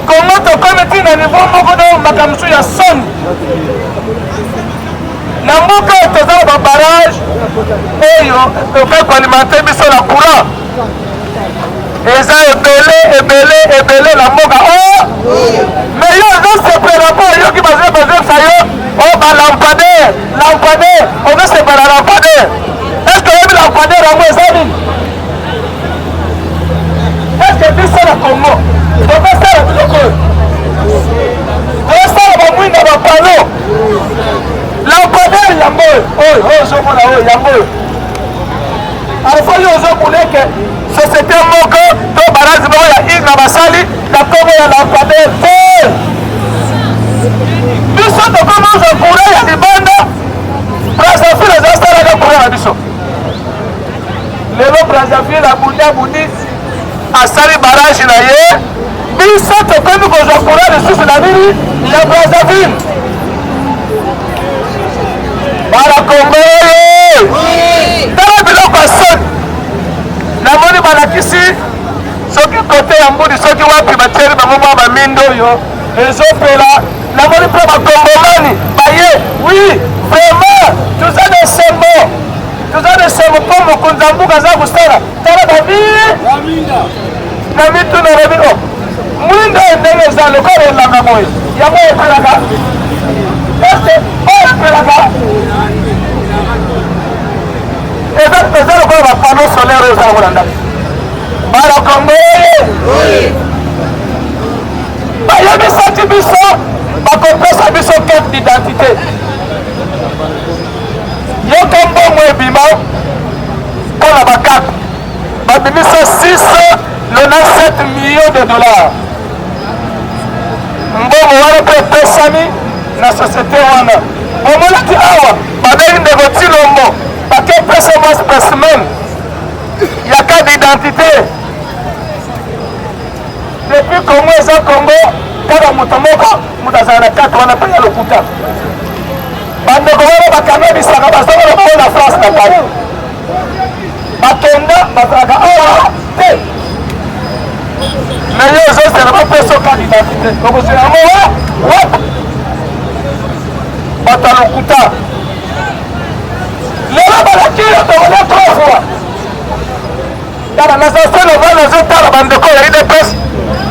Comment tu connais un niveau de Makamsu ya son? Namuka tozala ba barrage oyo pour alimenter biso la courant. Eza ebele la moka oh mais yo zo separa pas yo ki bazé ça yo oh ba lampadaire on veut séparer la lampadaire. Est-ce que la lampadaire a moins ça? Est-ce que biso la Congo on va faire le coup on va ba mwinda ba panneau lampadaire yango oh zo mona oh yango alfa yo zo kuleke société moko to barazi moko ya Igra basali na Congo ya lampadaire biso tokomoza courant ya libanda Brazzaville ezasalaka courant na biso lelo Brazzaville abundi asali barrage na ye biso tokomi kozwa courant lisusu na nini ya Brazzaville bala Congo tala biloko ya soni namoni balakisi soki kote ya mbudi soki wapi batieli bango mwa bamindo oyo ezopela namoni mpe bakongomani baye oui vraiment toza de sembo mpo mokonzi ya mbuka aza kosala tala bavie na mituna lobi o mwindo ndenge eza lokola elanga moye yango epelaka ese oyo epelaka eza lokola bapano solaire oyo ezala kolanda bala Congo bayebisaki biso bakopesa biso carte d'identité yoka mbongo ebima mpona bakarte babimisa 697 millions de dollars mbongo wana mpe epesami na société wana omonaki awa babengi ndeko tilombo bakepesa mwa spécimen ya carte d'identité depuis Congo eza Congo kaka moto moko moto azala na karte wana mpe ya lokuta bandeko wana bakanobisaka bazongela bango na France na Paris bakenda bazalaka awa te mais yo ozozela bapeso carte d'identité okozela yango wapi bato ya lokuta lelo balaki yo tokolia 3 fois tala nazaselo va nazotala bandeko ya idps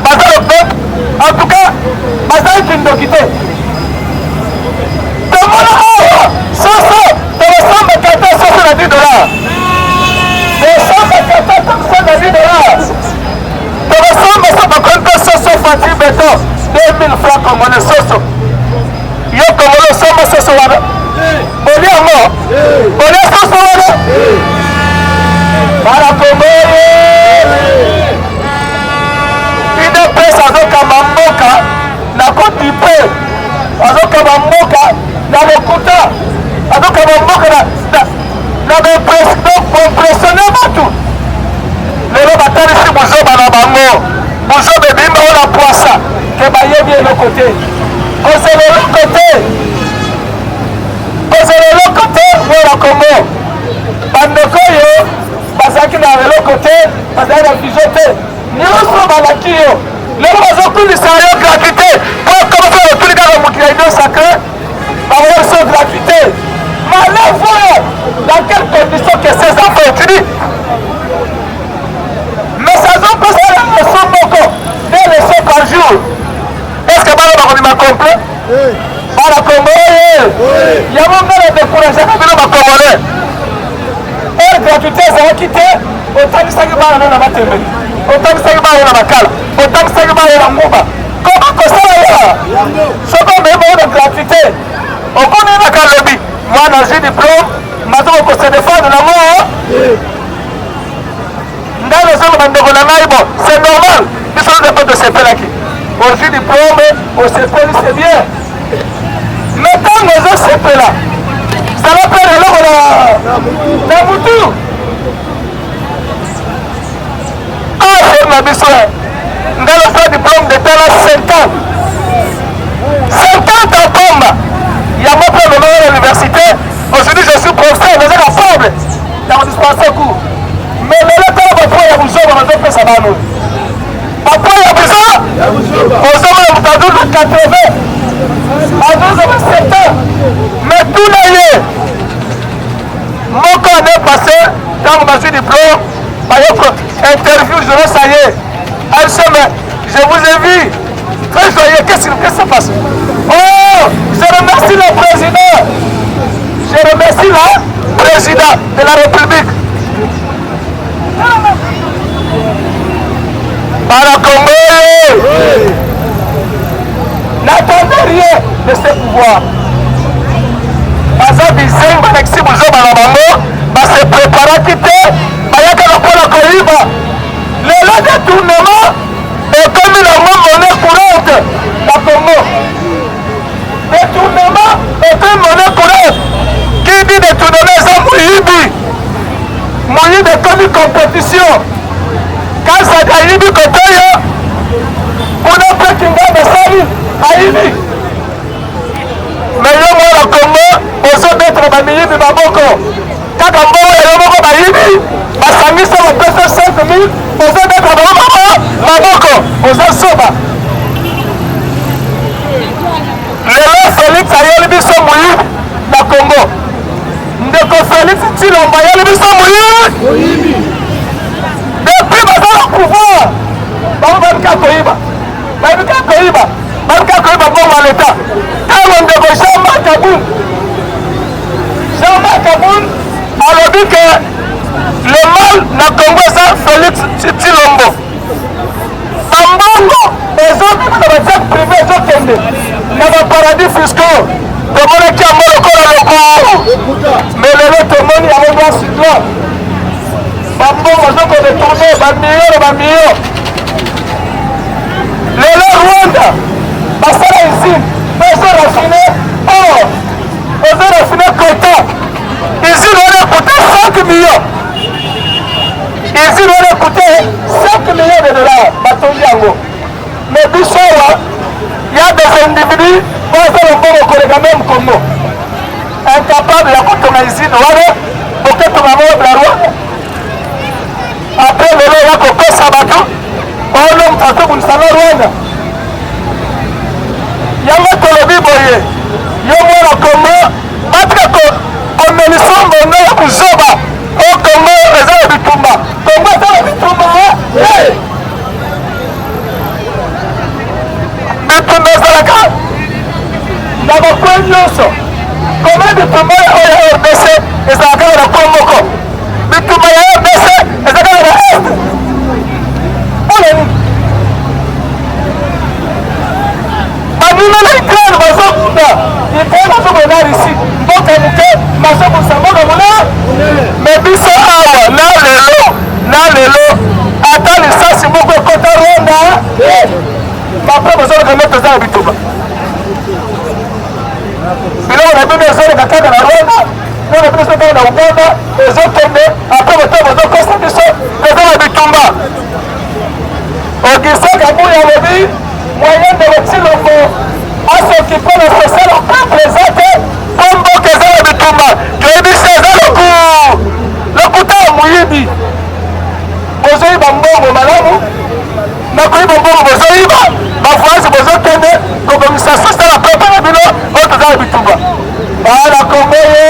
baza lokote en tout cas bazali kindoki te tomona awa soso tokosamba kata soso na $10 tosamba kata tokosa na $10 tokosamba so bakoni mpe soso fati beto 2000 francs congolais soso yo congolais osomba soso wana boli yango boli soso wana bala Congo idps azokamba mboka na kotipe azokamba mboka na lokuta azokamba mboka na kompressione bato lelo batalisi buzoba na bango buzoba ebimba oyo na poisa ke bayebi eloko te kozela eloko te oyo na Congo bandeko oyo bazalaki na eloko te bazalaki na vizo te nyonso balaki yo lelo bazokulisa yo gratuité po komisa otuli kaka mokili ya union sacré baoyo gratuité malève oyo dans quelle condition que ces enfants étudient mais ça zopesa la leçon moko 2 leçons par jour est-ce que bana bakobima complet bana Congo yango ngana décourageaka bino bacongolais ere gratuité ezalaki te otangisaki bana na batembeli otangisaki bana na bakala otangisaki bana na nguba koma kosala ya soko omei bao na gratuité okoninaka lobi mwana azwi diplôme mazoko kose défendre nango ngai nazoloba ndeko na ngai bon c'est normal biso ndepo tosepelaki ozwi diplôme osepeli c'est bien mais ntango ozosepela zala mpe eloko na mutu affaire na biso ngai losa diplôme de tala 50 ans pomba yango mpe lelo na l'université aujourd'hui je suis professeur naza capable ya kodispense cours mais lelo tala bapo ya buzoba bazopesa bano bapo ya buzoba ozomona moto azuza 80 azuza 7 ans mais tuna ye moko année passé ntango bazwi diplôme bayoko interview journal ça y est elle se met je vous ai vu très joyeux qu'est-ce que ça passe oh je remercie le président je remercie le président de la République Barakongo n'attendez rien de ce pouvoir baza bizengi banakisi bozoba na bango base préparaki te bayaka lokola koyiba lelo détournement ekomi nango monnaie courante na Congo détournement ekomi monnaie courante qui dit détournement eza moyibi moyibi ekomi compétition kazadi ayibi kote yo kuna mpe kingambe esali ayibi mais yo mwana Congo ozobetre bamiyibi maboko kaka mbongo yo moko bayibi basangisa bapesa 5000 ozobetre bango maboko ozosoba lelo Félix ayeli biso moyibi na Congo ndeko Félix Tshilombo ayeli biso moyibi depuis baza na pouvoir bango babika koyiba babika koyiba mbongo ya leta ntango ndeko Jean-Marc Aboun alobi ke le mal na Congo eza Félix Tshilombo bambongo ezobima na batiake privé ezokende na baparadis fiscaux tomonaki yango lokola loko mais lelo tomoni yango droit sur droit bambongo ezokodetourne bamilio lelo Rwanda basala usine ezorafine or ezorafine kota usine wana ekute 5 millions usine wana ekute 5 millions de dollars batongi yango mais biso awa ya des individus bazala mbongo koleka meme Congo incapable ya kotonga usine wana oketonga moble ya Rwanda après lelo ya kokosa bato ono moto azobundisanga Rwanda yango tolobi boye yo mwana Congo batika komelisa mbongo ya kuzoba o Congo eza na bitumba Congo eza na bitumba bitumba ezalaka na bakwe nyonso kome bitumba oyo ya RDC ezalaka na bakwe moko bitumba ya RDC ezalaka na baest oleni bamingana Ukraine bazokunda Ukraine bazokunda risi mboka moke bazokusa mboka monene mais biso awa na lelo ata lisasi moko ekota Rwanda bapre bazoleka nde toza na bitumba biloko na bino ezoleka kaka na Rwanda biloko na bino ezokaka na Uganda ezokende apre bato bazokosa biso toza na bitumba Augustin Kabuya alobi moyen de Tshilombo à s'occuper de social au peuple ezate po mboka eza na bitumba toyebisi eza lokuta ya moyibi bozoyiba mbongo malamu na koyiba mbongo bozoyiba bavoyage bozokende kobomisa social na peuple na bino oyo toza na bitumba bana Congo ye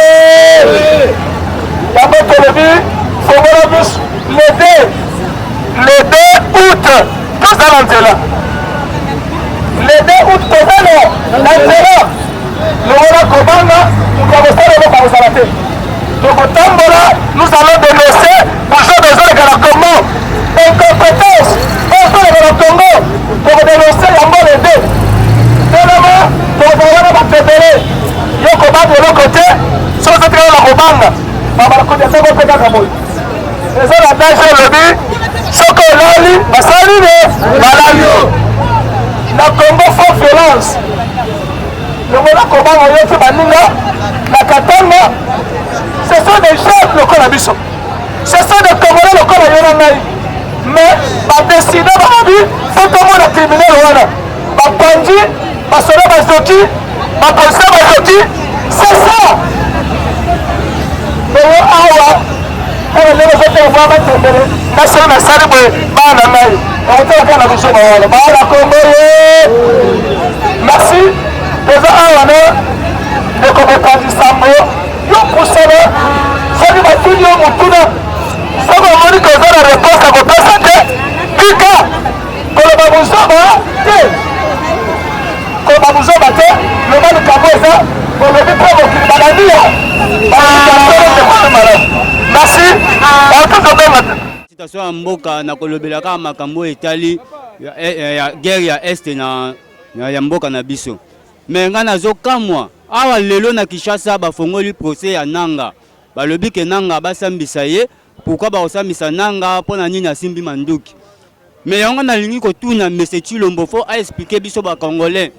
yango tolobi fongola biso le 2 août toza na nzela le 2 août toza na nzela longola kobanga mokabosala eloko kozala te tokotambola nous allons dénoncer bourgeois bezoleka na Congo incompétence osoleka na Congo tokodénoncer yango le 2 telema tokozala wana bapepele yo kobanga eloko te so ozotikala na kobanga babalakotiatango mpe kaka boye eza na danger elobi soki olali basali ne balali na Congo fort violence longola kobanga yo mpe baninga na Katanga ce sont des gens lokola biso ce sont des Congolais lokola yo na ngai mais badeside balobi fo tomona criminel wana bapanzi basoda bazoki bapolisier bazoki c'est ça oyo awa oyo ndenge ozoteka voa batembele nasala nasali boye bana na ngai Merci. Déjà, on a comme candidat, yo poussé, ça dit ma fille, mon tour. Ça va me dire que ça la réponse à votre santé. Pika, pour le baboussaba, pour le baboussaba, le mal de cabo ça, pour le dire pour le maladie. Merci. On tout donne. Situation ya mboka na kolobelaka makambo etali ya guerre ya este na ya mboka na biso. Mais nga nazokamwa awa lelo na Kinshasa bafongoli procès ya Nanga. Balobi ke Nanga basambisa ye, pourquoi ba osambisa Nanga pona nini asimbi manduki. Mais yango nalingi kotuna Monsieur Chilombo fo a expliquer biso ba Congolais.